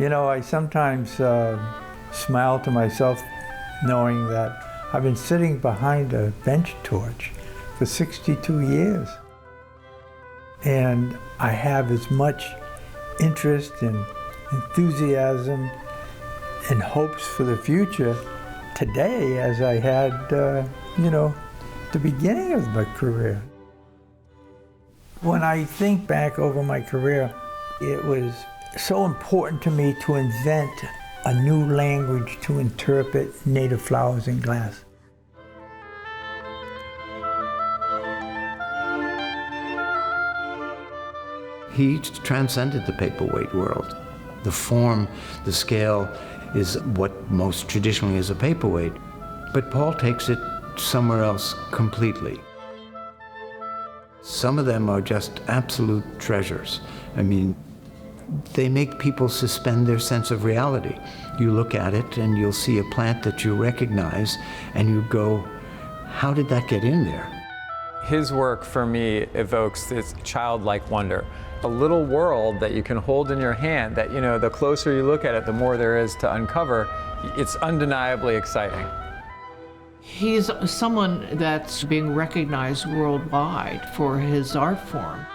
You know, I sometimes smile to myself knowing that I've been sitting behind a bench torch for 62 years. And I have as much interest and enthusiasm and hopes for the future today as I had, the beginning of my career. When I think back over my career, it was so important to me to invent a new language to interpret native flowers in glass. He transcended the paperweight world. The form, the scale is what most traditionally is a paperweight, but Paul takes it somewhere else completely. Some of them are just absolute treasures. I mean, they make people suspend their sense of reality. You look at it and you'll see a plant that you recognize and you go, how did that get in there? His work for me evokes this childlike wonder. A little world that you can hold in your hand that, the closer you look at it, the more there is to uncover. It's undeniably exciting. He's someone that's being recognized worldwide for his art form.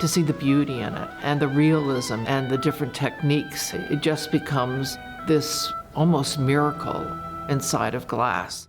To see the beauty in it and the realism and the different techniques, it just becomes this almost miracle inside of glass.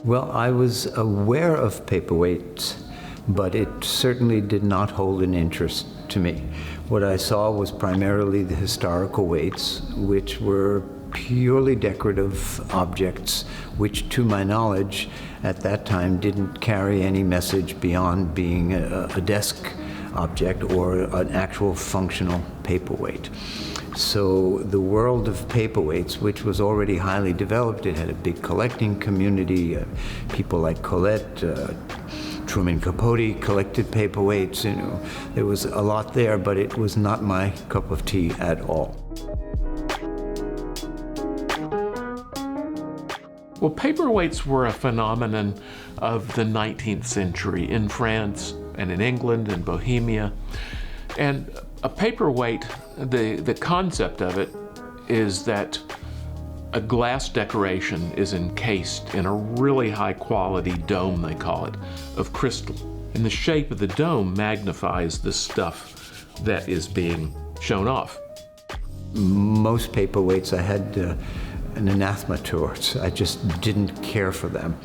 Well, I was aware of paperweights, but it certainly did not hold an interest to me. What I saw was primarily the historical weights, which were purely decorative objects, which to my knowledge at that time didn't carry any message beyond being a desk object or an actual functional paperweight. So the world of paperweights, which was already highly developed, it had a big collecting community. People like Colette, Truman Capote collected paperweights. There was a lot there, but it was not my cup of tea at all. Well, paperweights were a phenomenon of the 19th century in France and in England and Bohemia. And a paperweight, the concept of it is that a glass decoration is encased in a really high quality dome, they call it, of crystal. And the shape of the dome magnifies the stuff that is being shown off. Most paperweights I had an anathema towards. I just didn't care for them.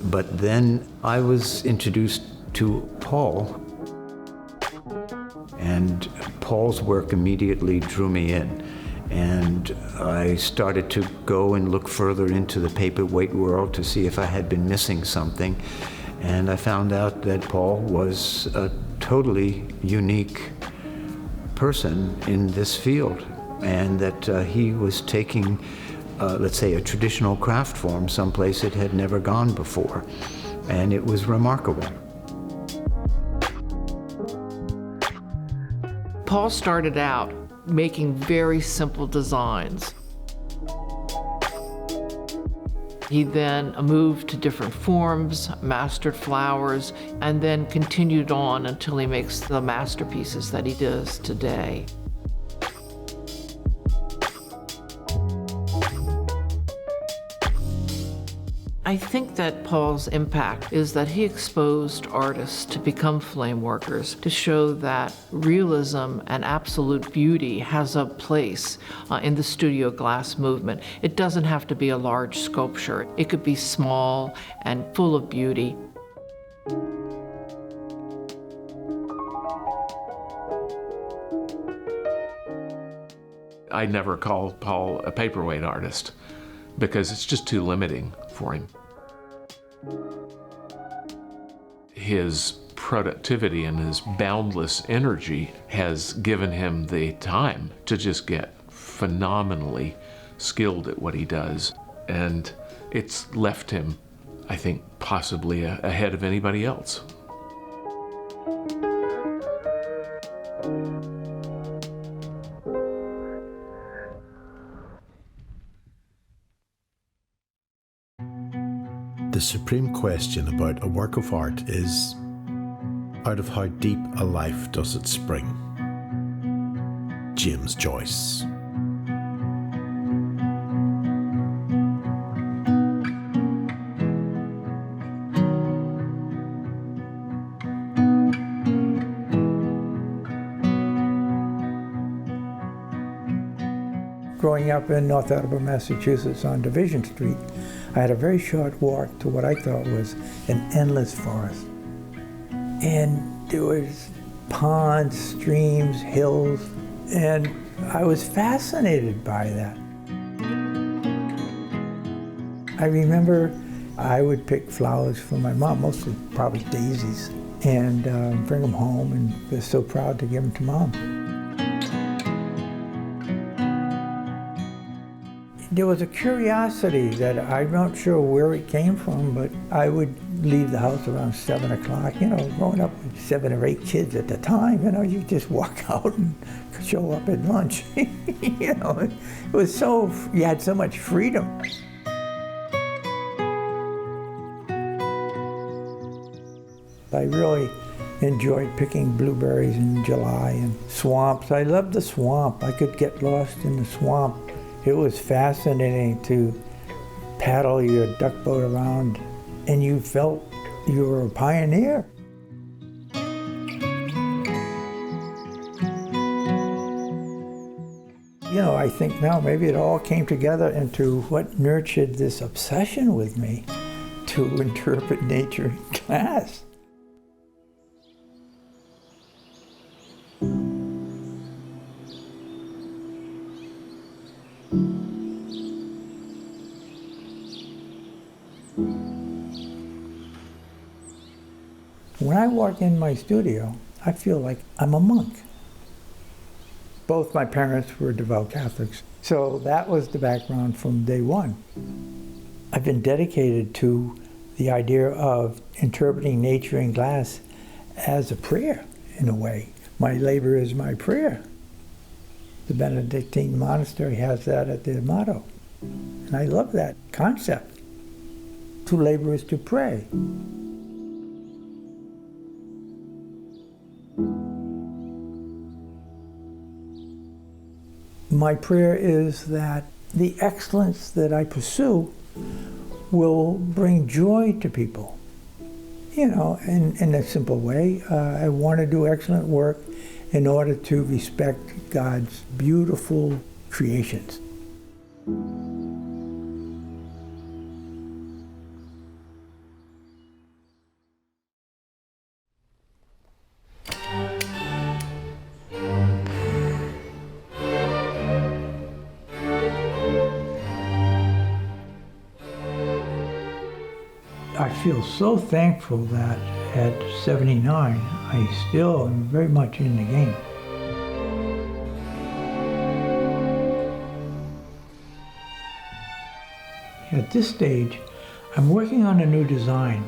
But then I was introduced to Paul, and Paul's work immediately drew me in. And I started to go and look further into the paperweight world to see if I had been missing something. And I found out that Paul was a totally unique person in this field, and that he was taking, let's say, a traditional craft form someplace it had never gone before. And it was remarkable. Paul started out making very simple designs. He then moved to different forms, mastered flowers, and then continued on until he makes the masterpieces that he does today. I think that Paul's impact is that he exposed artists to become flame workers, to show that realism and absolute beauty has a place in the studio glass movement. It doesn't have to be a large sculpture. It could be small and full of beauty. I never call Paul a paperweight artist because it's just too limiting for him. his productivity and his boundless energy has given him the time to just get phenomenally skilled at what he does. And it's left him, I think, possibly ahead of anybody else. The supreme question about a work of art is, out of how deep a life does it spring? James Joyce. Growing up in North Attleboro, Massachusetts on Division Street, I had a very short walk to what I thought was an endless forest. And there was ponds, streams, hills, and I was fascinated by that. I remember I would pick flowers for my mom, mostly probably daisies, and bring them home and was so proud to give them to Mom. There was a curiosity that I'm not sure where it came from, but I would leave the house around 7 o'clock. You know, growing up with 7 or 8 kids at the time, you know, you just walk out and show up at lunch. You know, it was so, you had so much freedom. I really enjoyed picking blueberries in July and swamps. I loved the swamp. I could get lost in the swamp. It was fascinating to paddle your duck boat around, and you felt you were a pioneer. You know, I think now maybe it all came together into what nurtured this obsession with me to interpret nature in class. When I walk in my studio, I feel like I'm a monk. Both my parents were devout Catholics, so that was the background from day one. I've been dedicated to the idea of interpreting nature in glass as a prayer, in a way. My labor is my prayer. The Benedictine monastery has that at their motto. And I love that concept. To labor is to pray. My prayer is that the excellence that I pursue will bring joy to people. You know, in a simple way, I want to do excellent work in order to respect God's beautiful creations. I feel so thankful that at 79, I still am very much in the game. At this stage, I'm working on a new design.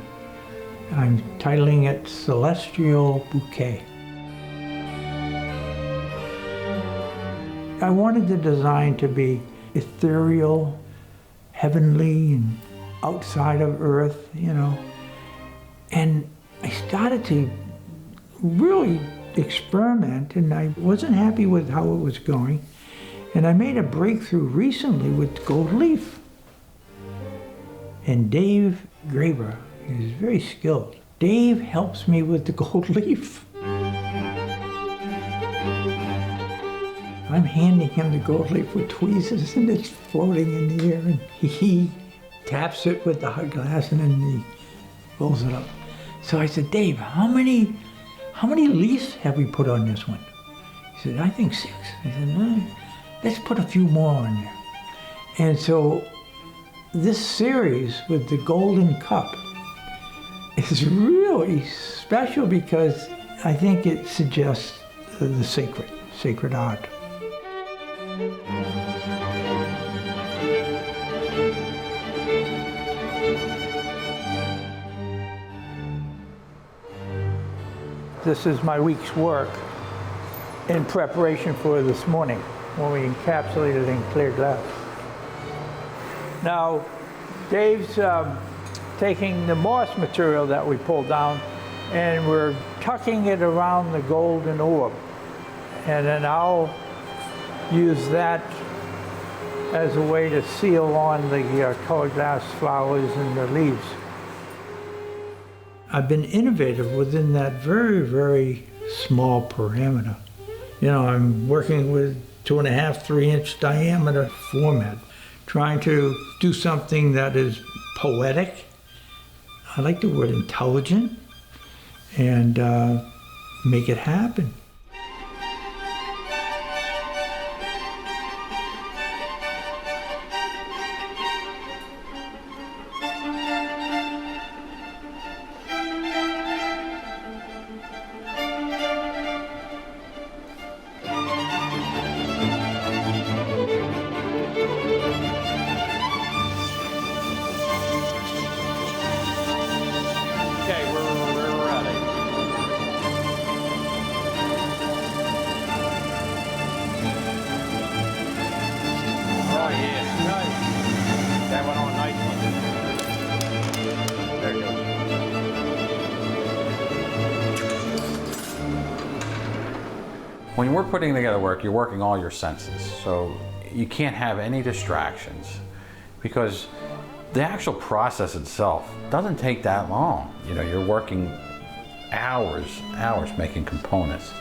I'm titling it Celestial Bouquet. I wanted the design to be ethereal, heavenly, and outside of Earth, you know. And I started to really experiment, and I wasn't happy with how it was going. And I made a breakthrough recently with gold leaf. And Dave Graber is very skilled. Dave helps me with the gold leaf. I'm handing him the gold leaf with tweezers, and it's floating in the air, and he taps it with the hot glass, and then he rolls it up. So I said, Dave, how many leaves have we put on this one? He said, I think 6. I said, no, let's put a few more on there. And so this series with the golden cup is really special because I think it suggests the sacred art. This is my week's work in preparation for this morning when we encapsulate it in clear glass. Now, Dave's taking the moss material that we pulled down and we're tucking it around the golden orb. And then I'll use that as a way to seal on the colored glass flowers and the leaves. I've been innovative within that very, very small parameter. You know, I'm working with 2.5, 3-inch diameter format, trying to do something that is poetic. I like the word intelligent, and make it happen. When we're putting together work, you're working all your senses, so you can't have any distractions because the actual process itself doesn't take that long. You know, you're working hours making components,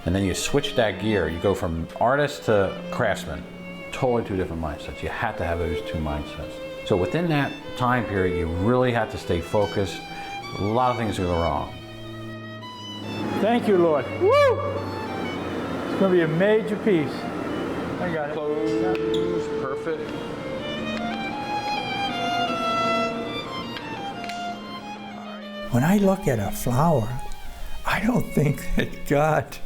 and then you switch that gear. You go from artist to craftsman, totally two different mindsets. You have to have those two mindsets. So within that time period, you really have to stay focused. A lot of things go wrong. Thank you, Lord. Woo! It's going to be a major piece. I got it. Close, perfect. When I look at a flower, I don't think that God,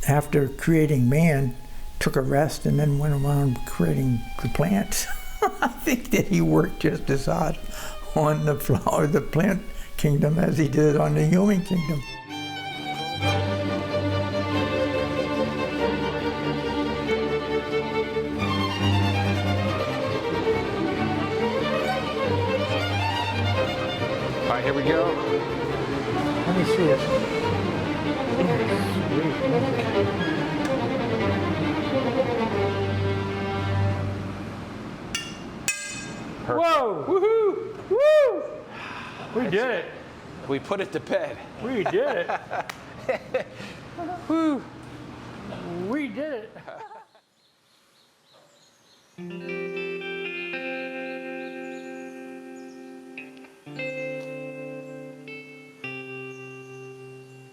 after creating man, took a rest and then went around creating the plants. I think that he worked just as hard on the flower, the plant kingdom as he did on the human kingdom. All right, here we go. Let me see it. Whoa! Woohoo! Woo! We did it. We put it to bed. We did it. Woo! We did it.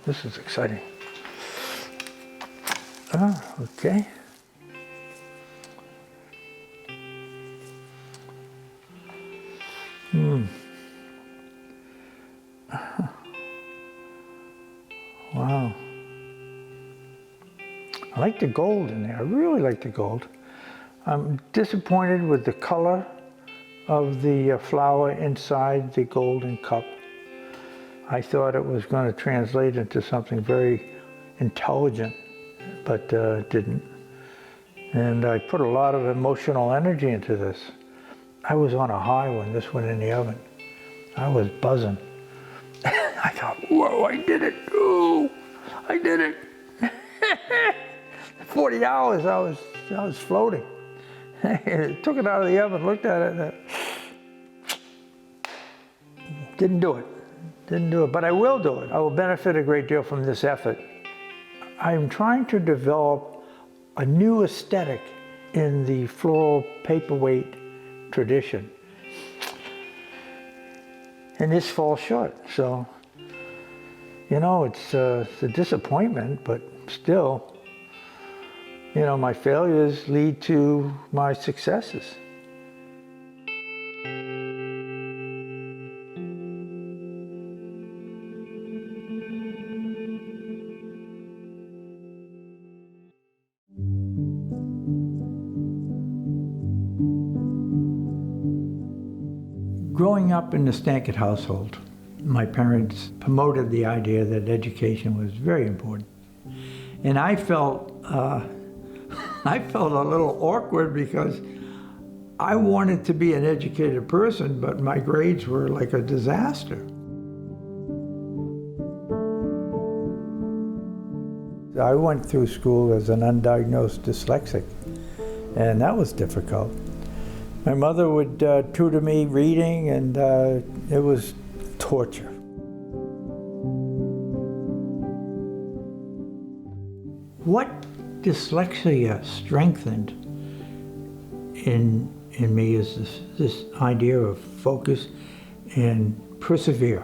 This is exciting. Oh, okay. Wow. I like the gold in there. I really like the gold. I'm disappointed with the color of the flower inside the golden cup. I thought it was going to translate into something very intelligent, but it didn't. And I put a lot of emotional energy into this. I was on a high when this went in the oven. I was buzzing. I thought, whoa, I did it. Ooh, I did it. 40 hours I was floating. Took it out of the oven, looked at it, and didn't do it. Didn't do it, but I will do it. I will benefit a great deal from this effort. I'm trying to develop a new aesthetic in the floral paperweight tradition. And this falls short, so, you know, it's a disappointment, but still, you know, my failures lead to my successes. Growing up in the Stankard household, my parents promoted the idea that education was very important. And I felt a little awkward because I wanted to be an educated person, but my grades were like a disaster. I went through school as an undiagnosed dyslexic, and that was difficult. My mother would tutor me reading, and it was torture. What dyslexia strengthened in me is this idea of focus and persevere.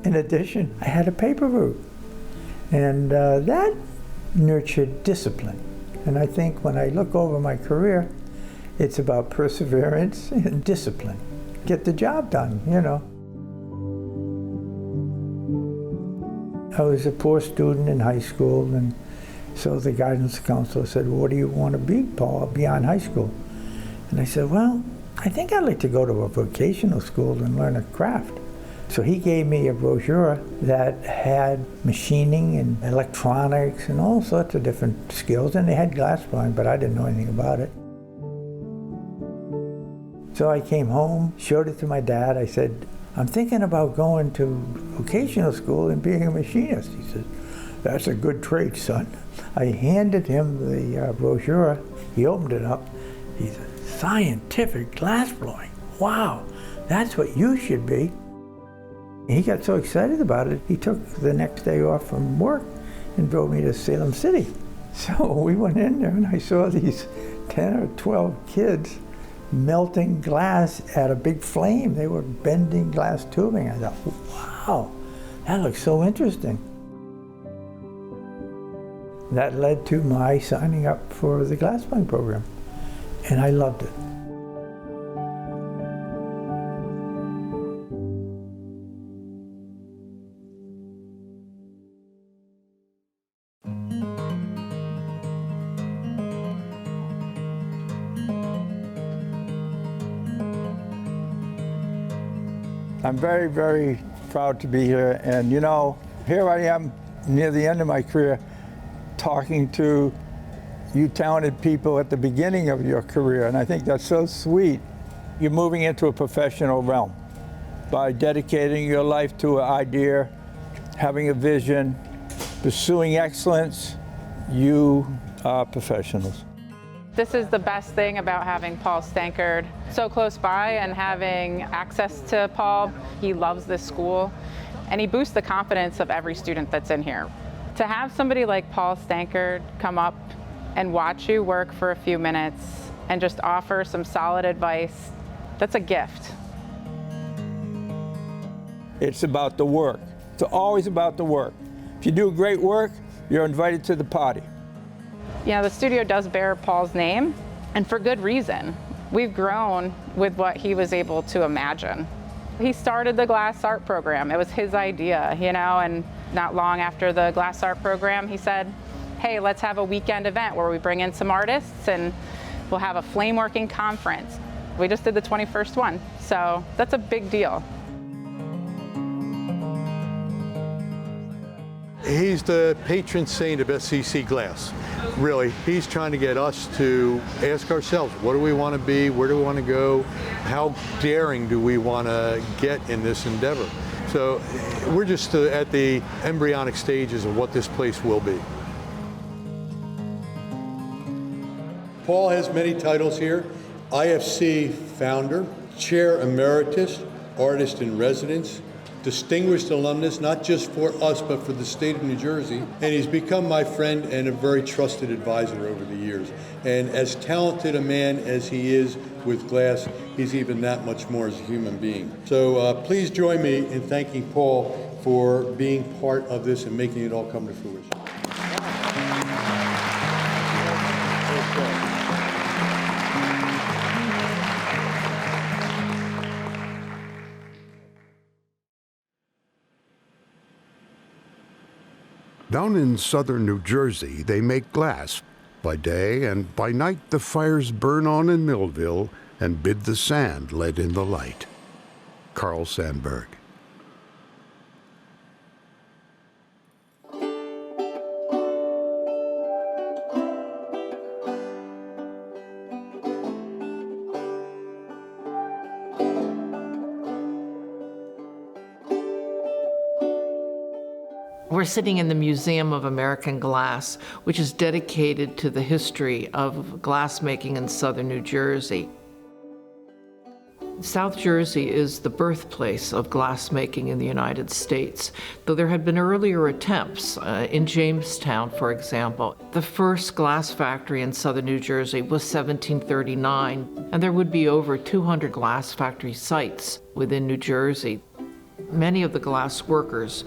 In addition, I had a paper route, and that nurtured discipline. And I think when I look over my career, it's about perseverance and discipline. Get the job done, you know. I was a poor student in high school, and so the guidance counselor said, "What do you want to be, Paul, beyond high school?" And I said, "Well, I think I'd like to go to a vocational school and learn a craft." So he gave me a brochure that had machining and electronics and all sorts of different skills, and they had glassblowing, but I didn't know anything about it. So I came home, showed it to my dad. I said, "I'm thinking about going to vocational school and being a machinist." He said, "That's a good trade, son." I handed him the brochure. He opened it up. He said, "Scientific glassblowing. Wow, that's what you should be." He got so excited about it, he took the next day off from work and drove me to Salem City. So we went in there and I saw these 10 or 12 kids melting glass at a big flame. They were bending glass tubing. I thought, wow, that looks so interesting. That led to my signing up for the glassblowing program, and I loved it. I'm very, very proud to be here. And you know, here I am near the end of my career talking to you talented people at the beginning of your career. And I think that's so sweet. You're moving into a professional realm by dedicating your life to an idea, having a vision, pursuing excellence. You are professionals. This is the best thing about having Paul Stankard so close by and having access to Paul. He loves this school and he boosts the confidence of every student that's in here. To have somebody like Paul Stankard come up and watch you work for a few minutes and just offer some solid advice, that's a gift. It's about the work. It's always about the work. If you do great work, you're invited to the party. You know, the studio does bear Paul's name, and for good reason. We've grown with what he was able to imagine. He started the glass art program. It was his idea, you know, and not long after the glass art program, he said, "Hey, let's have a weekend event where we bring in some artists and we'll have a flame working conference." We just did the 21st one, so that's a big deal. He's the patron saint of SCC Glass. Really, he's trying to get us to ask ourselves, what do we want to be? Where do we want to go? How daring do we want to get in this endeavor? So we're just at the embryonic stages of what this place will be. Paul has many titles here. IFC founder, chair emeritus, artist in residence, distinguished alumnus, not just for us, but for the state of New Jersey. And he's become my friend and a very trusted advisor over the years. And as talented a man as he is with glass, he's even that much more as a human being. So please join me in thanking Paul for being part of this and making it all come to fruition. Down in southern New Jersey, they make glass. By day and by night, the fires burn on in Millville, and bid the sand let in the light. Carl Sandburg. We're sitting in the Museum of American Glass, which is dedicated to the history of glassmaking in southern New Jersey. South Jersey is the birthplace of glassmaking in the United States, though there had been earlier attempts. In Jamestown, for example, the first glass factory in southern New Jersey was 1739, and there would be over 200 glass factory sites within New Jersey. Many of the glass workers,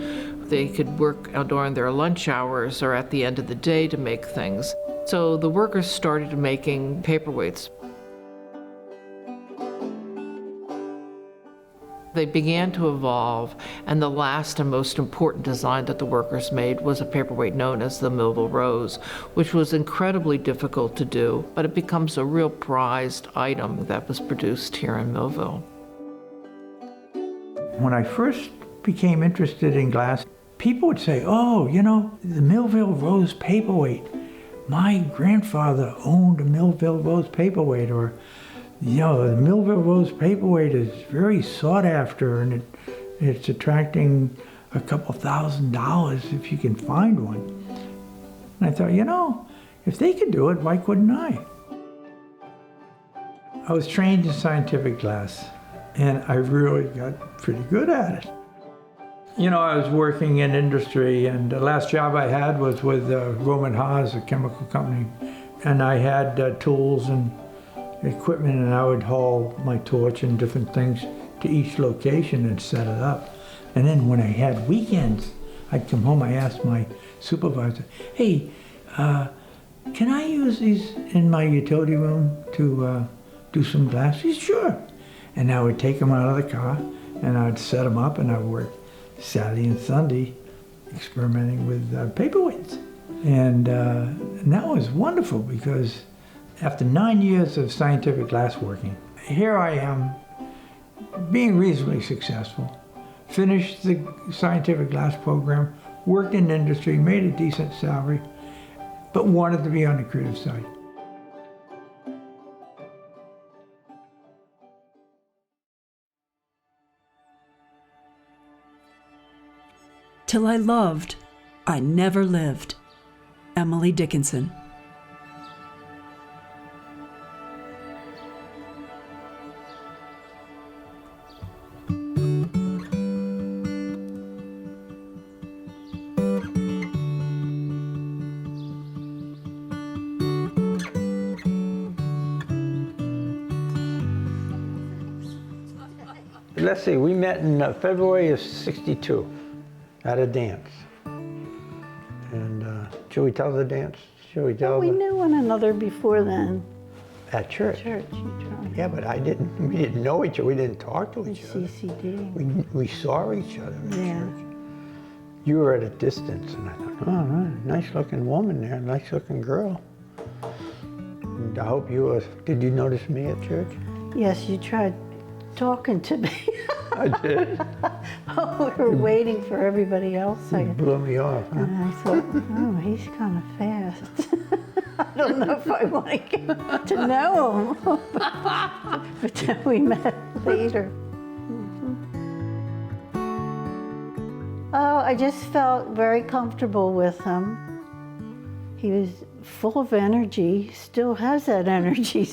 they could work during their lunch hours or at the end of the day to make things. So the workers started making paperweights. They began to evolve, and the last and most important design that the workers made was a paperweight known as the Millville Rose, which was incredibly difficult to do, but it becomes a real prized item that was produced here in Millville. When I first became interested in glass, people would say, oh, you know, the Millville Rose paperweight. My grandfather owned a Millville Rose paperweight, or, you know, the Millville Rose paperweight is very sought after, and it's attracting a couple $1,000 if you can find one. And I thought, you know, if they could do it, why couldn't I? I was trained in scientific glass, and I really got pretty good at it. You know, I was working in industry, and the last job I had was with Roman Haas, a chemical company. And I had tools and equipment, and I would haul my torch and different things to each location and set it up. And then when I had weekends, I'd come home, I asked my supervisor, hey, can I use these in my utility room to do some glass? He said, sure. And I would take them out of the car, and I'd set them up, and I would work Saturday and Sunday experimenting with paperweights. And that was wonderful, because after 9 years of scientific glass working, here I am being reasonably successful, finished the scientific glass program, worked in industry, made a decent salary, but wanted to be on the creative side. Till I loved, I never lived. Emily Dickinson. Let's see, we met in February of '62 at a dance. And should we tell the dance? Should we tell we knew one another before then. At church? Church, you told me. Yeah, but we didn't know each other. We didn't talk to each other. CCD. We saw each other at Yeah. church. You were at a distance, and I thought, oh, nice looking woman there, nice looking girl. And I hope you were, did you notice me at church? Yes, you tried talking to me. I did. Oh, we were waiting for everybody else. You blew me off, huh? And I thought, oh, he's kind of fast. I don't know if I want to get to know him. But then we met later. Oh, I just felt very comfortable with him. He was full of energy, still has that energy.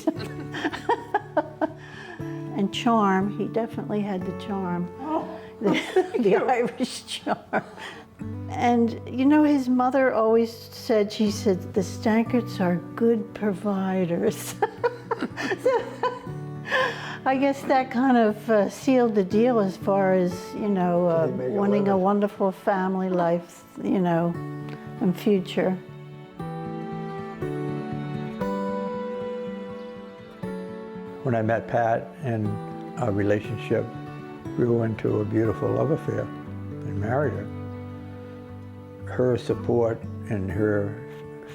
And charm, he definitely had the charm. Oh, the Irish charm. And you know, his mother always said, she said, the Stankards are good providers. So, I guess that kind of sealed the deal as far as, you know, wanting a wonderful family life, you know, and future. When I met Pat, and our relationship grew into a beautiful love affair and married her. Her support and her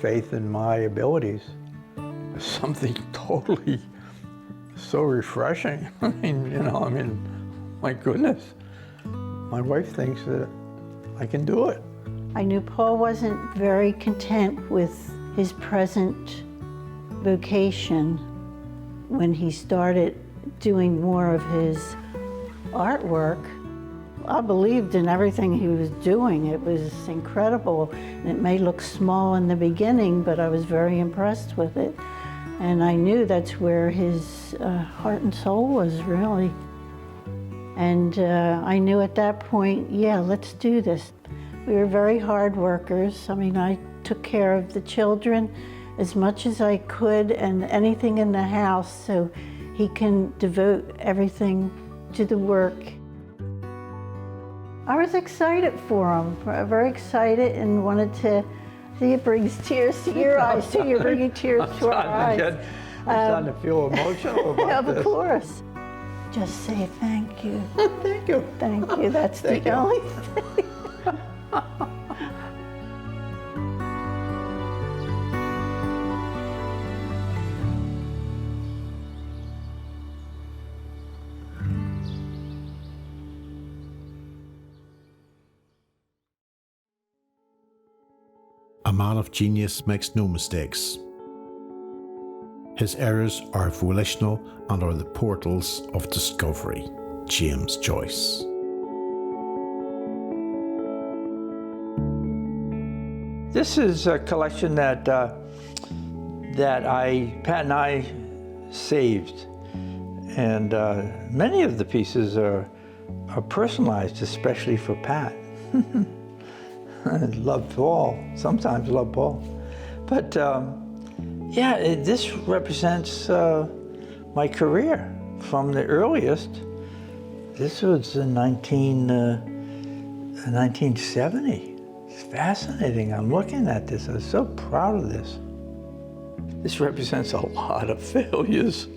faith in my abilities was something totally so refreshing. I mean, my goodness. My wife thinks that I can do it. I knew Paul wasn't very content with his present vocation when he started doing more of his artwork. I believed in everything he was doing. It was incredible. It may look small in the beginning, but I was very impressed with it. And I knew that's where his heart and soul was, really. And I knew at that point, yeah, let's do this. We were very hard workers. I mean, I took care of the children as much as I could and anything in the house so he can devote everything to the work. I was excited for him, very excited, and wanted to, see, it brings tears to your eyes, so you're bringing tears to our eyes. I'm starting to feel emotional about this. Of course. Just say thank you. Thank you. Thank you, that's the only thing. A man of genius makes no mistakes. His errors are volitional and are the portals of discovery. James Joyce. This is a collection that Pat and I saved, and many of the pieces are personalized, especially for Pat. I love Paul, sometimes love Paul. But this represents my career from the earliest. This was in 1970. It's fascinating. I'm looking at this. I'm so proud of this. This represents a lot of failures.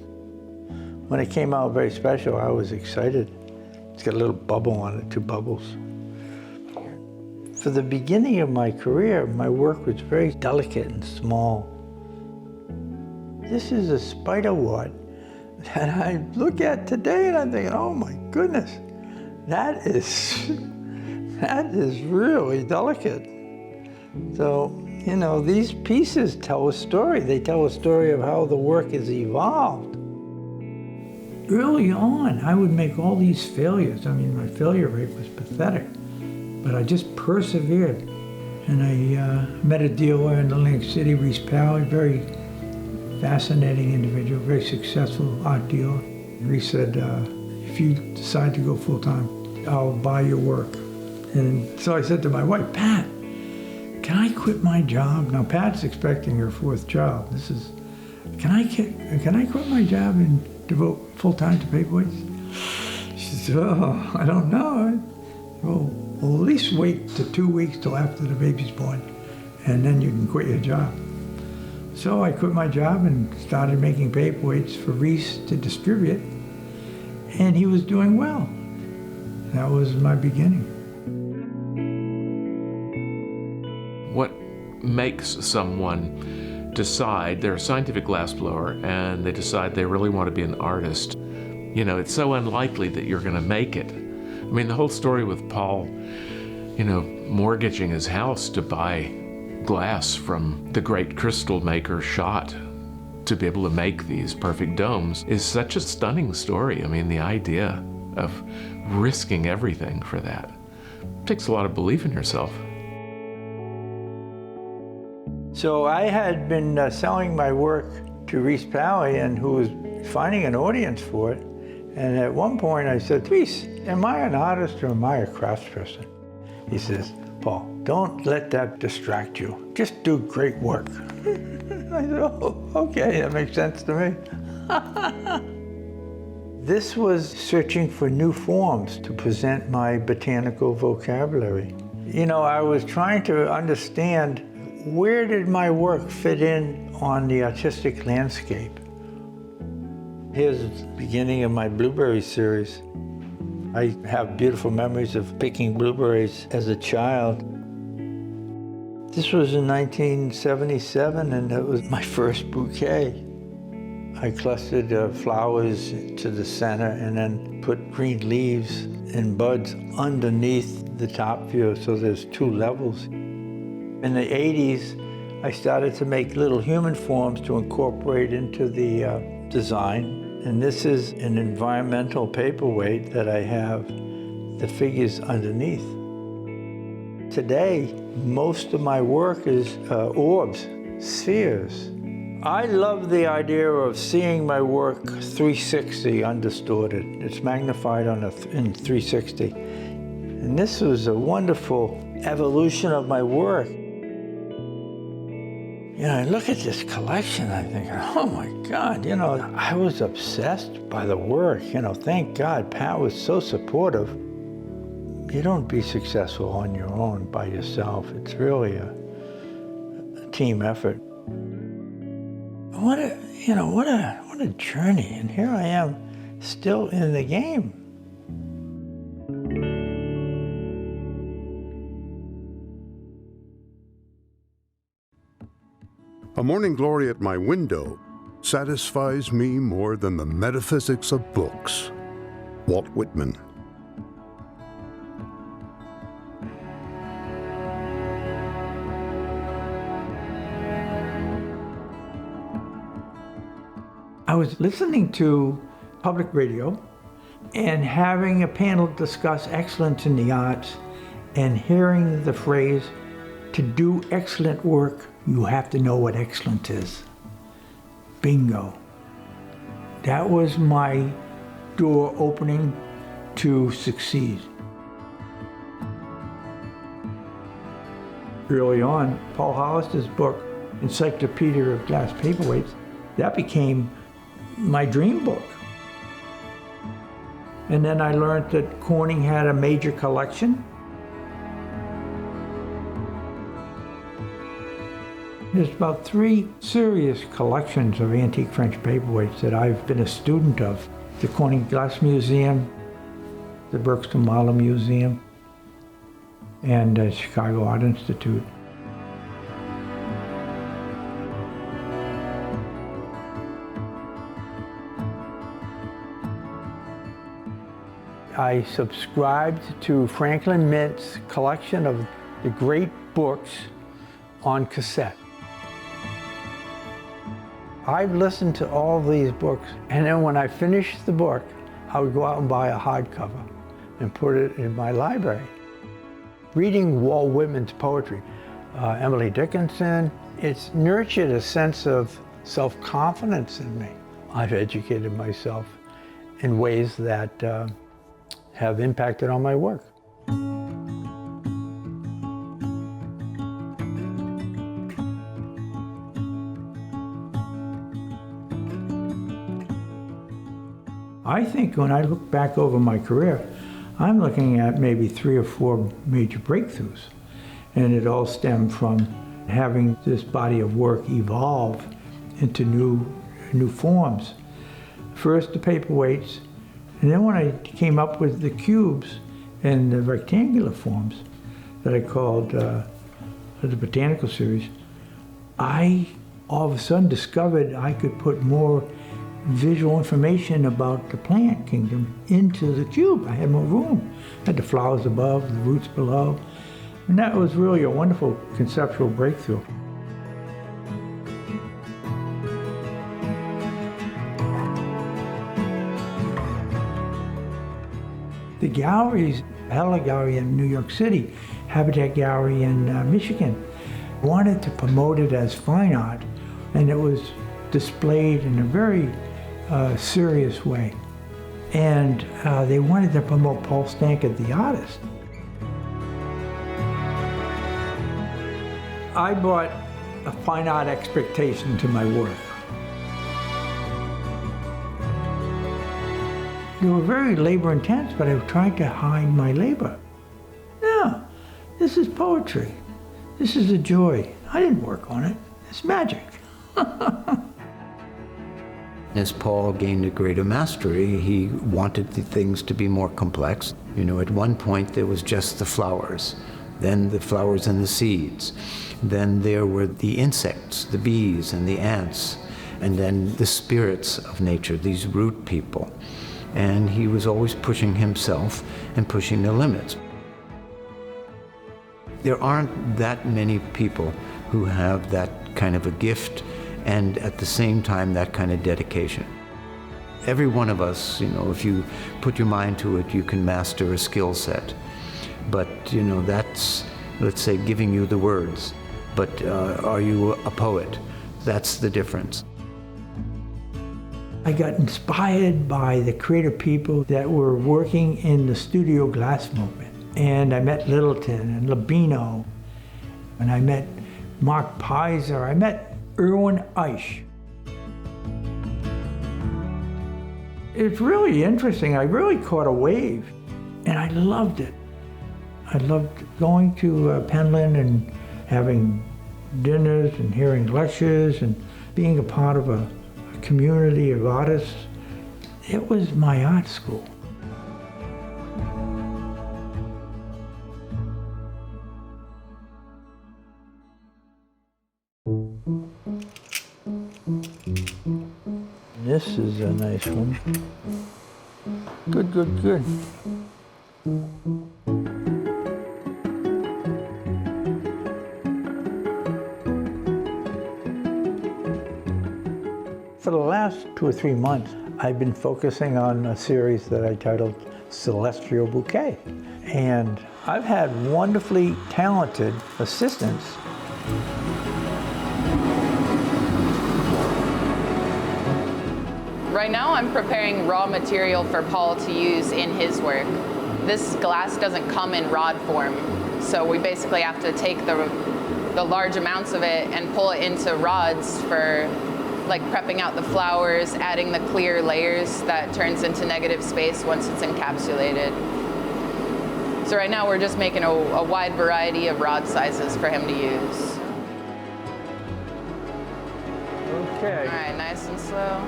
When it came out very special, I was excited. It's got a little bubble on it, 2 bubbles. For the beginning of my career, my work was very delicate and small. This is a spider wart that I look at today and I'm thinking, oh my goodness, that is really delicate. So, these pieces tell a story. They tell a story of how the work has evolved. Early on, I would make all these failures. I mean, my failure rate was pathetic. But I just persevered. And I met a dealer in Atlantic City, Reese Pally, very fascinating individual, very successful art dealer. Reese said, if you decide to go full-time, I'll buy your work. And so I said to my wife, Pat, can I quit my job? Now Pat's expecting her 4th job. Can I quit my job and devote full-time to paperweights? She said, oh, I don't know. Well, at least wait to 2 weeks till after the baby's born, and then you can quit your job. So I quit my job and started making paperweights for Reese to distribute, and he was doing well. That was my beginning. What makes someone decide they're a scientific glassblower and they decide they really want to be an artist? It's so unlikely that you're going to make it. I mean, the whole story with Paul, mortgaging his house to buy glass from the great crystal maker Schott to be able to make these perfect domes is such a stunning story. I mean, the idea of risking everything for that takes a lot of belief in yourself. So I had been selling my work to Reese Pally, and who was finding an audience for it. And at one point I said, Reese, am I an artist or am I a craftsperson? He says, Paul, don't let that distract you. Just do great work. I said, oh, okay, that makes sense to me. This was searching for new forms to present my botanical vocabulary. I was trying to understand, where did my work fit in on the artistic landscape? Here's the beginning of my blueberry series. I have beautiful memories of picking blueberries as a child. This was in 1977, and it was my first bouquet. I clustered flowers to the center and then put green leaves and buds underneath the top view, so there's 2 levels. In the 80s, I started to make little human forms to incorporate into the design. And this is an environmental paperweight that I have the figures underneath. Today, most of my work is orbs, spheres. I love the idea of seeing my work 360 undistorted. It's magnified in 360. And this was a wonderful evolution of my work. You know, I look at this collection, I think, oh my God, you know, I was obsessed by the work. You know, thank God Pat was so supportive. You don't be successful on your own by yourself. It's really a team effort. What a journey, and here I am still in the game. A morning glory at my window satisfies me more than the metaphysics of books. Walt Whitman. I was listening to public radio and having a panel discuss excellence in the arts and hearing the phrase, to do excellent work, you have to know what excellence is. Bingo. That was my door opening to succeed. Early on, Paul Hollister's book, Encyclopedia of Glass Paperweights, that became my dream book. And then I learned that Corning had a major collection. There's about 3 serious collections of antique French paperweights that I've been a student of. The Corning Glass Museum, the Berkston Mahler Museum, and the Chicago Art Institute. I subscribed to Franklin Mint's collection of the great books on cassette. I've listened to all these books, and then when I finished the book, I would go out and buy a hardcover and put it in my library. Reading Walt Whitman's poetry, Emily Dickinson, it's nurtured a sense of self-confidence in me. I've educated myself in ways that have impacted on my work. I think when I look back over my career, I'm looking at maybe 3 or 4 major breakthroughs. And it all stemmed from having this body of work evolve into new forms. First the paperweights, and then when I came up with the cubes and the rectangular forms that I called the Botanical Series, I all of a sudden discovered I could put more visual information about the plant kingdom into the cube. I had more room. I had the flowers above, the roots below, and that was really a wonderful conceptual breakthrough. The galleries, Heller Gallery in New York City, Habitat Gallery in Michigan, wanted to promote it as fine art, and it was displayed in a very serious way. And they wanted to promote Paul Stankard, the artist. I brought a fine art expectation to my work. They were very labor intense, but I was trying to hide my labor. No, this is poetry. This is a joy. I didn't work on it. It's magic. As Paul gained a greater mastery, he wanted the things to be more complex. You know, at one point there was just the flowers, then the flowers and the seeds. Then there were the insects, the bees and the ants. and then the spirits of nature, these root people. And he was always pushing himself and pushing the limits. There aren't that many people who have that kind of a gift and at the same time that kind of dedication. Every one of us, if you put your mind to it, you can master a skill set. But, that's, let's say, giving you the words. But are you a poet? That's the difference. I got inspired by the creative people that were working in the studio glass movement. And I met Littleton and Labino, and I met Mark Pizer, I met Irwin Eisch. It's really interesting. I really caught a wave, and I loved it. I loved going to Penland and having dinners and hearing lectures and being a part of a community of artists. It was my art school. This is a nice one. Good, good, good. For the last 2 or 3 months, I've been focusing on a series that I titled Celestial Bouquet. And I've had wonderfully talented assistants. Right now I'm preparing raw material for Paul to use in his work. This glass doesn't come in rod form, so we basically have to take the large amounts of it and pull it into rods for like prepping out the flowers, adding the clear layers that turns into negative space once it's encapsulated. So right now we're just making a wide variety of rod sizes for him to use. Okay. All right, nice and slow.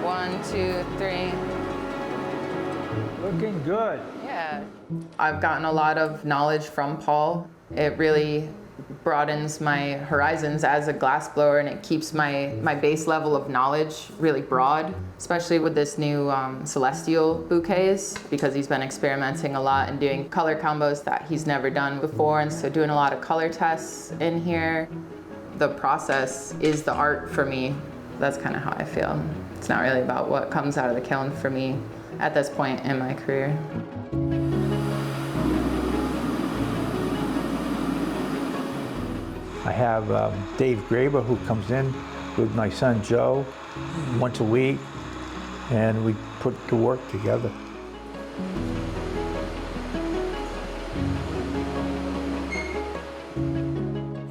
1, 2, 3. Looking good. Yeah. I've gotten a lot of knowledge from Paul. It really broadens my horizons as a glassblower, and it keeps my base level of knowledge really broad, especially with this new celestial bouquets, because he's been experimenting a lot and doing color combos that he's never done before, and so doing a lot of color tests in here. The process is the art for me. That's kind of how I feel. It's not really about what comes out of the kiln for me at this point in my career. I have Dave Graber, who comes in with my son Joe once a week, and we put the work together.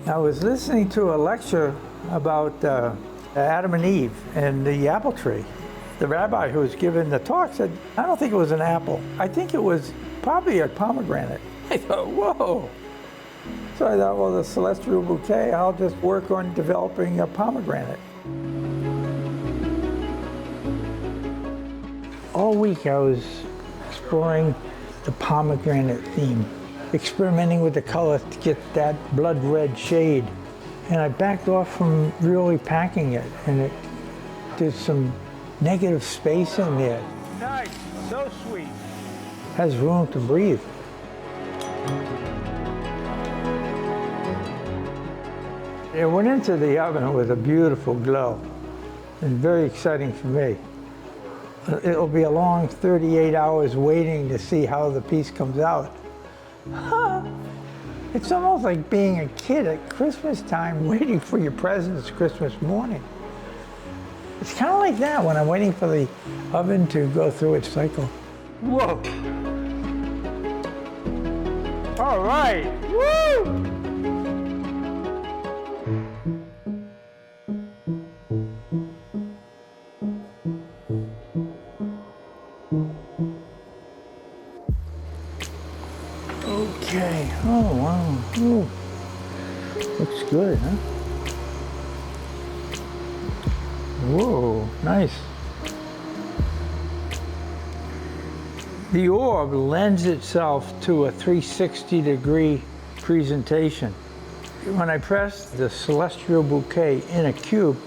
I was listening to a lecture about Adam and Eve and the apple tree. The rabbi who was giving the talk said, I don't think it was an apple. I think it was probably a pomegranate. I thought, whoa. So I thought, well, the celestial bouquet, I'll just work on developing a pomegranate. All week I was exploring the pomegranate theme, experimenting with the color to get that blood red shade. And I backed off from really packing it, and there's some negative space in there. Nice, so sweet. Has room to breathe. It went into the oven with a beautiful glow, and very exciting for me. It'll be a long 38 hours waiting to see how the piece comes out. It's almost like being a kid at Christmas time waiting for your presents Christmas morning. It's kind of like that when I'm waiting for the oven to go through its cycle. Whoa! All right, woo! Okay, oh wow, ooh. Looks good, huh? Whoa, nice. The orb lends itself to a 360-degree presentation. When I press the celestial bouquet in a cube,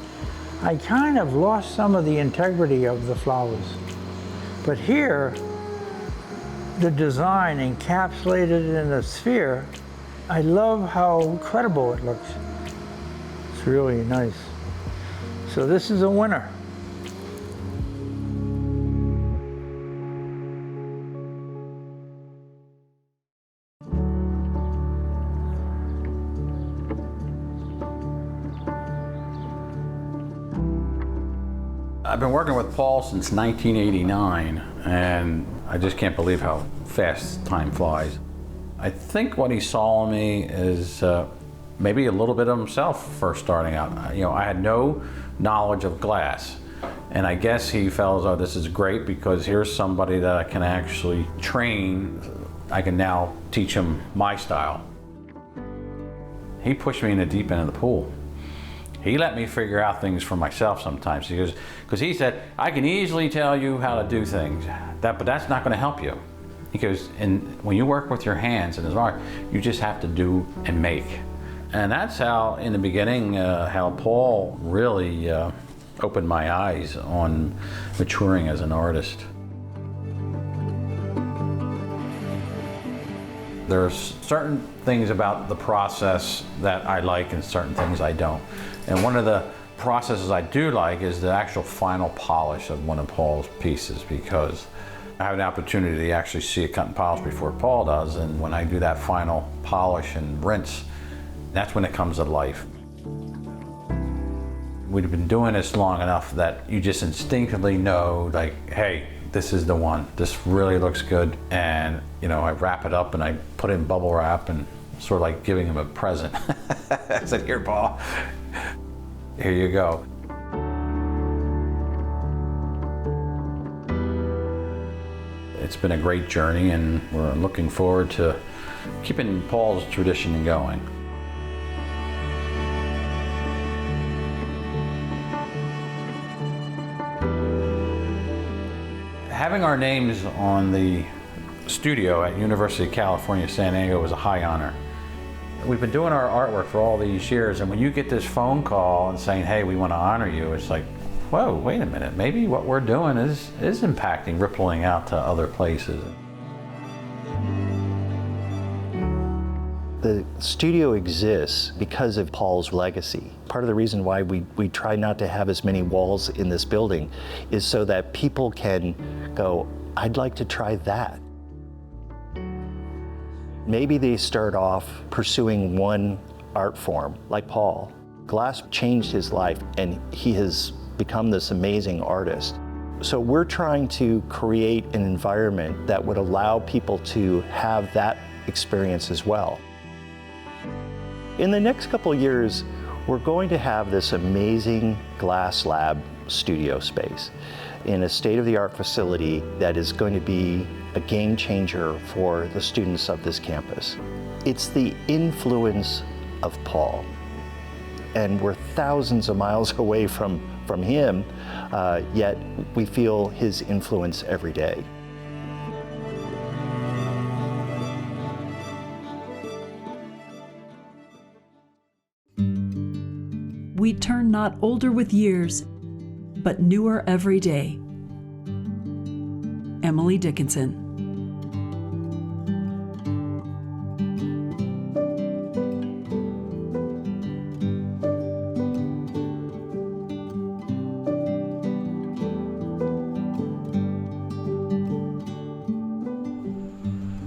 I kind of lost some of the integrity of the flowers. But here, the design encapsulated in a sphere, I love how incredible it looks. It's really nice. So this is a winner. I've been working with Paul since 1989, and I just can't believe how fast time flies. I think what he saw in me is maybe a little bit of himself first starting out. You know, I had no knowledge of glass, and I guess he felt, oh, this is great because here's somebody that I can actually train. I can now teach him my style. He pushed me in the deep end of the pool. He let me figure out things for myself sometimes. Because he said, I can easily tell you how to do things, but that's not going to help you. Because when you work with your hands and his art, you just have to do and make. And that's how, in the beginning, how Paul really opened my eyes on maturing as an artist. There's certain things about the process that I like and certain things I don't. And one of the processes I do like is the actual final polish of one of Paul's pieces, because I have an opportunity to actually see it cut and polished before Paul does, and when I do that final polish and rinse, that's when it comes to life. We've been doing this long enough that you just instinctively know, like, hey, this is the one. This really looks good. And, you know, I wrap it up and I put it in bubble wrap and sort of like giving him a present. I said, here, Paul, here you go. It's been a great journey, and we're looking forward to keeping Paul's tradition going. Having our names on the studio at University of California, San Diego was a high honor. We've been doing our artwork for all these years, and when you get this phone call and saying, hey, we want to honor you, it's like, whoa, wait a minute, maybe what we're doing is impacting, rippling out to other places. The studio exists because of Paul's legacy. Part of the reason why we try not to have as many walls in this building is so that people can go, I'd like to try that. Maybe they start off pursuing one art form, like Paul. Glass changed his life, and he has become this amazing artist. So we're trying to create an environment that would allow people to have that experience as well. In the next couple of years, we're going to have this amazing glass lab studio space in a state-of-the-art facility that is going to be a game changer for the students of this campus. It's the influence of Paul, and we're thousands of miles away from him, yet we feel his influence every day. We turn not older with years, but newer every day. Emily Dickinson.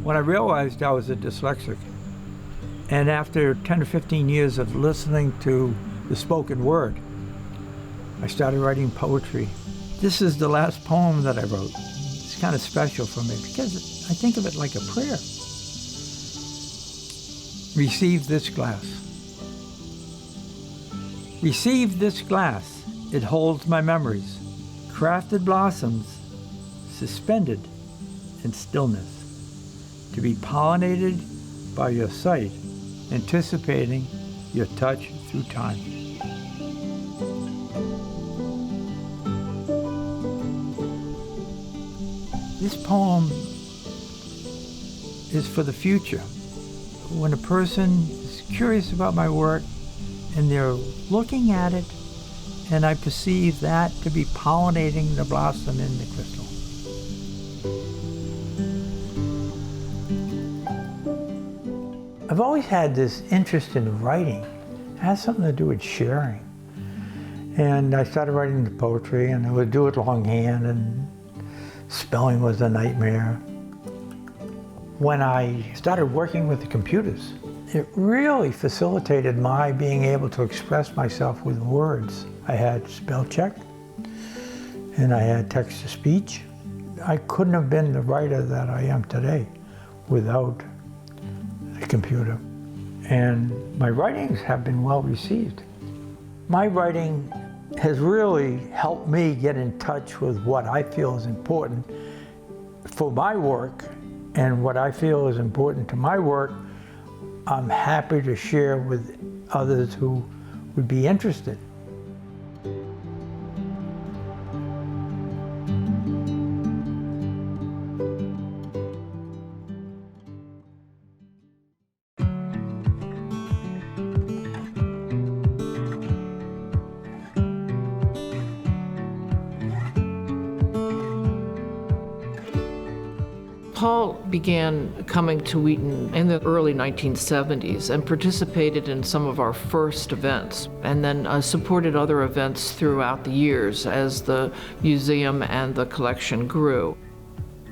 When I realized I was a dyslexic, and after 10 or 15 years of listening to the spoken word, I started writing poetry. This is the last poem that I wrote. It's kind of special for me because I think of it like a prayer. Receive this glass. Receive this glass. It holds my memories. Crafted blossoms suspended in stillness, to be pollinated by your sight, anticipating your touch through time. This poem is for the future. When a person is curious about my work and they're looking at it and I perceive that to be pollinating the blossom in the crystal. I've always had this interest in writing. It has something to do with sharing. And I started writing the poetry, and I would do it longhand, and spelling was a nightmare. When I started working with the computers, it really facilitated my being able to express myself with words. I had spell check, and I had text-to-speech. I couldn't have been the writer that I am today without the computer. And my writings have been well received. My writing has really helped me get in touch with what I feel is important for my work, and what I feel is important to my work, I'm happy to share with others who would be interested. Paul began coming to Wheaton in the early 1970s and participated in some of our first events, and then supported other events throughout the years as the museum and the collection grew.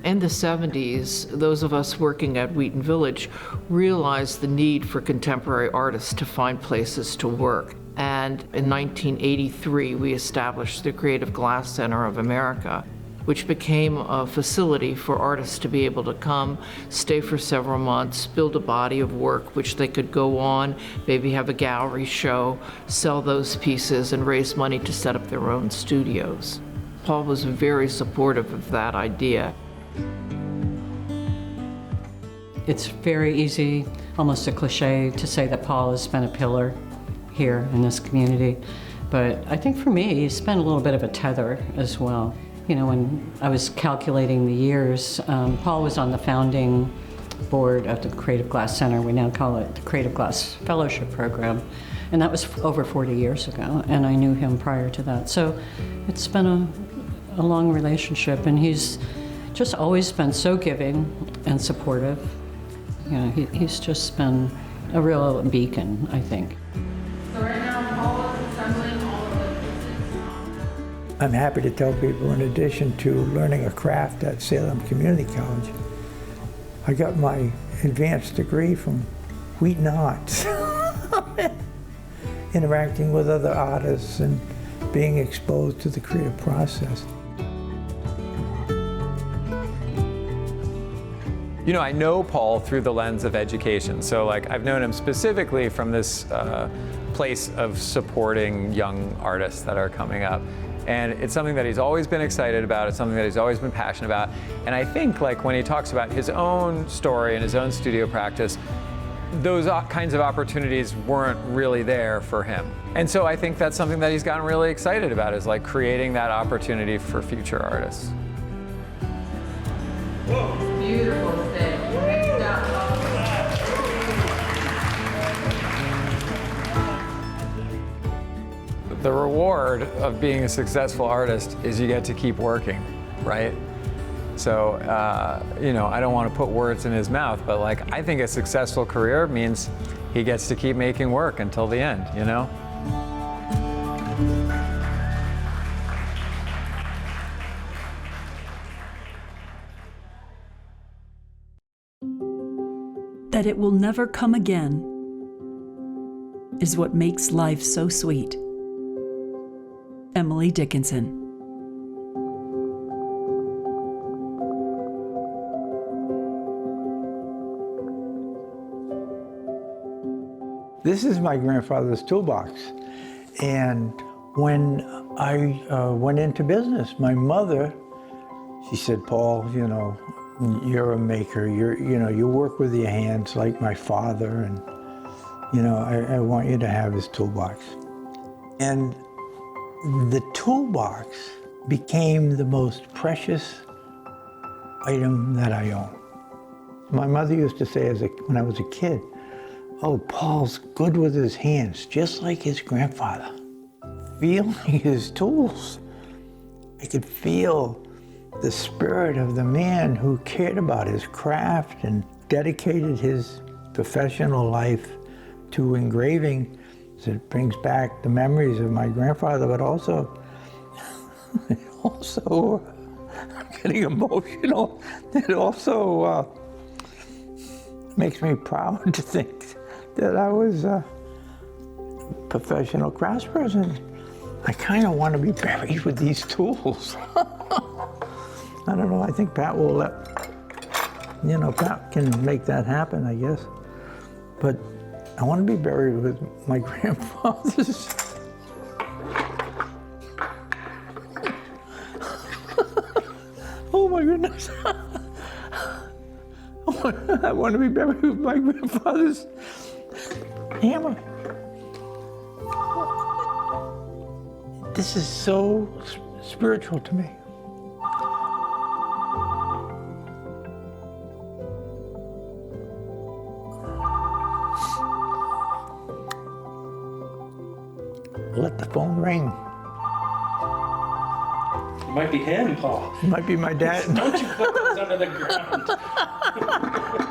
In the 70s, those of us working at Wheaton Village realized the need for contemporary artists to find places to work. And in 1983, we established the Creative Glass Center of America, which became a facility for artists to be able to come, stay for several months, build a body of work which they could go on, maybe have a gallery show, sell those pieces, and raise money to set up their own studios. Paul was very supportive of that idea. It's very easy, almost a cliche, to say that Paul has been a pillar here in this community. But I think for me, he's been a little bit of a tether as well. You know, when I was calculating the years, Paul was on the founding board of the Creative Glass Center. We now call it the Creative Glass Fellowship Program. And that was over 40 years ago, and I knew him prior to that. So it's been a long relationship, and he's just always been so giving and supportive. You know, he's just been a real beacon, I think. So right now, Paul is assembling all of the pieces. I'm happy to tell people, in addition to learning a craft at Salem Community College, I got my advanced degree from Wheaton Arts. Interacting with other artists and being exposed to the creative process. You know, I know Paul through the lens of education. So like, I've known him specifically from this place of supporting young artists that are coming up. And it's something that he's always been excited about. It's something that he's always been passionate about. And I think like when he talks about his own story and his own studio practice, those kinds of opportunities weren't really there for him. And so I think that's something that he's gotten really excited about, is like creating that opportunity for future artists. Beautiful thing. The reward of being a successful artist is you get to keep working, right? So, you know, I don't want to put words in his mouth, but like, I think a successful career means he gets to keep making work until the end, you know? That it will never come again is what makes life so sweet. Emily Dickinson. This is my grandfather's toolbox. And when I went into business, my mother, she said, Paul, you know, you're a maker. You work with your hands like my father, and, you know, I want you to have his toolbox. And the toolbox became the most precious item that I own. My mother used to say when I was a kid, oh, Paul's good with his hands, just like his grandfather. feeling his tools. I could feel the spirit of the man who cared about his craft and dedicated his professional life to engraving. So it brings back the memories of my grandfather, but also, I'm getting emotional. It also makes me proud to think that I was a professional craftsperson. I kind of want to be buried with these tools. I don't know, I think Pat will Pat can make that happen, I guess. But I want to be buried with my grandfather's. Oh my goodness. I want to be buried with my grandfather's hammer. This is so spiritual to me. Let the phone ring. It might be him, Paul. It might be my dad. Don't you put those under the ground.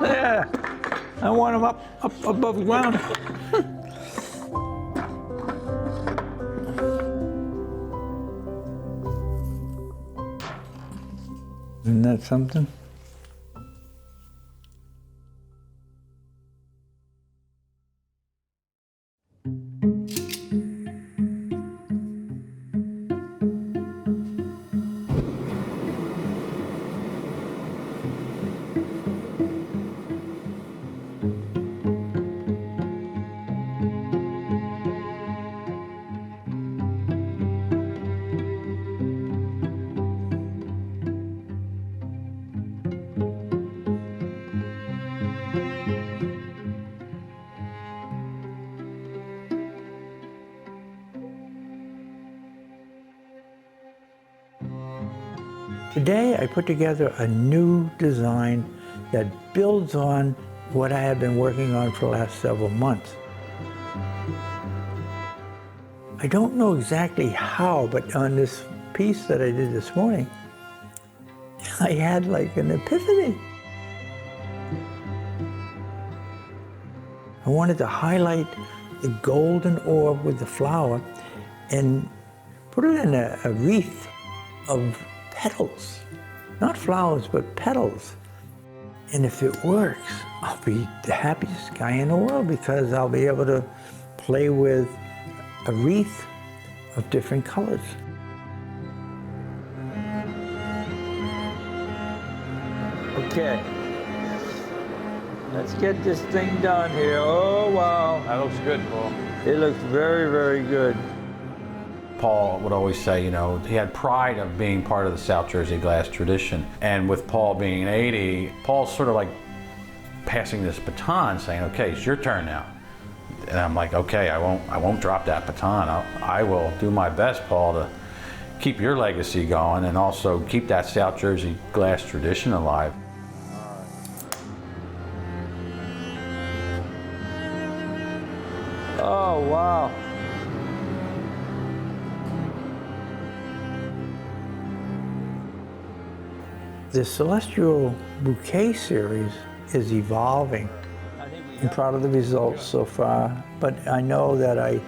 Yeah, I want him up above the ground. Isn't that something? Today, I put together a new design that builds on what I have been working on for the last several months. I don't know exactly how, but on this piece that I did this morning, I had like an epiphany. I wanted to highlight the golden orb with the flower and put it in a wreath of petals, not flowers, but petals. And if it works, I'll be the happiest guy in the world because I'll be able to play with a wreath of different colors. Okay, let's get this thing done here. Oh, wow. That looks good, Paul. It looks very, very good. Paul would always say, you know, he had pride of being part of the South Jersey glass tradition. And with Paul being 80, Paul's sort of like passing this baton saying, okay, it's your turn now. And I'm like, okay, I won't drop that baton. I will do my best, Paul, to keep your legacy going and also keep that South Jersey glass tradition alive. Oh, wow. The Celestial Bouquet series is evolving. I'm proud of the results so far, but I know that I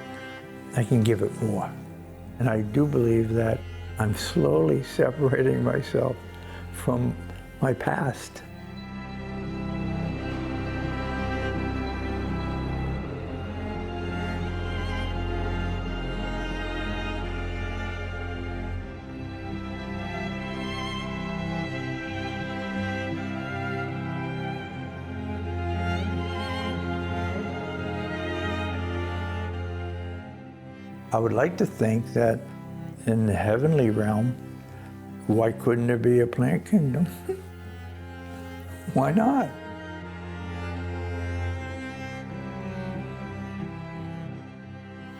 can give it more. And I do believe that I'm slowly separating myself from my past. I would like to think that in the heavenly realm, why couldn't there be a plant kingdom? Why not?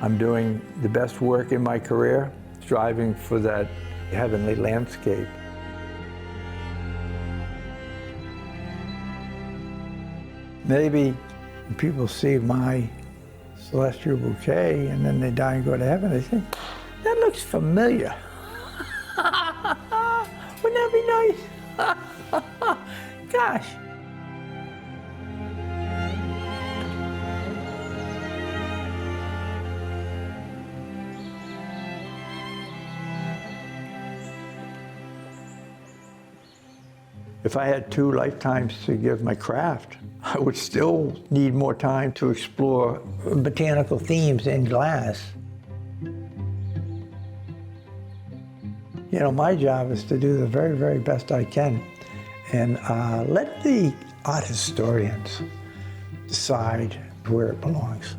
I'm doing the best work in my career, striving for that heavenly landscape. Maybe when people see my celestial bouquet and then they die and go to heaven, they think, looks familiar. Wouldn't that be nice? Gosh. If I had 2 lifetimes to give my craft, I would still need more time to explore botanical themes in glass. You know, my job is to do the very, very best I can and let the art historians decide where it belongs.